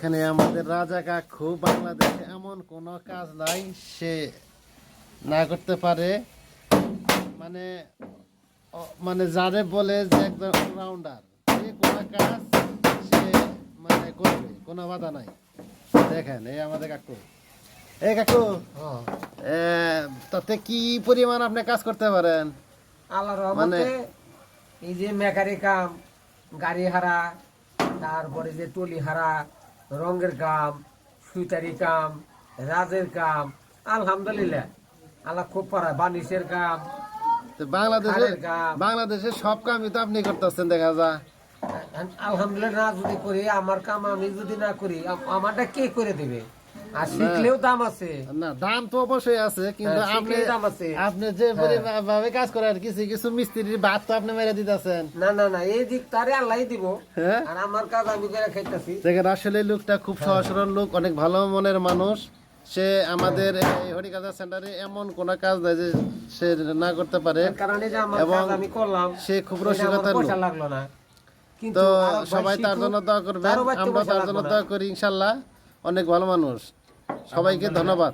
এখানে আমাদের রাজা কাকু বাংলাদেশে এমন কোনো কাজ নাই সে না করতে পারে, মানে মানে যারে বলে যে একদম অলরাউন্ডার, যে কোনো কাজ সে মানে করবে, কোনো বাধা নাই। দেখেন এই আমাদের কাকু, এই কাকু তাতে কি পরিমাণ আপনি কাজ করতে পারেন? আল্লাহর রহমতে এই যে মেকারি কাম, গাড়ি হারা, তারপরে যে টলি হারা, রঙের কাম, সুইটারি কাম, রাজের কাম, আলহামদুলিল্লাহ আল্লাহ খুব পারা, বানিশের কাম, তো বাংলাদেশের সব কামই তো আপনি করতেছেন দেখা যায়। আলহামদুলিল্লাহ। না যদি করি আমার কাম, আমি যদি না করি আমারটা কে করে দেবে? আর শিখলেও দাম আছে। না, দাম তো অবশ্যই আছে, কিন্তু আপনি দাম আছে। আপনি যে ভাবে কাজ করেন, কিছু কিছু মিস্ত্রির ভাত তো আপনি মেরে দিতেছেন। না না না, এই দিক তারে আল্লাহ দিব, হ্যাঁ, আর আমার কাজ আমি করে খাইতেছি। দেখেন আসলে লোকটা খুব সহজ সরল লোক, অনেক ভালো মনের মানুষ। সে আমাদের এই হরিকাজা সেন্টারে এমন কোন কাজ নাই যে সে না করতে পারে, কারণ এই যে আমার এবং কাজ আমি করলাম, সে খুব রসিকতার লোক। পয়সা লাগলো না, তো সবাই তার জন্য দোয়া করবেন, আমরা তার জন্য দোয়া করি। ইনশাল্লাহ অনেক ভালো মানুষ। সবাইকে ধন্যবাদ।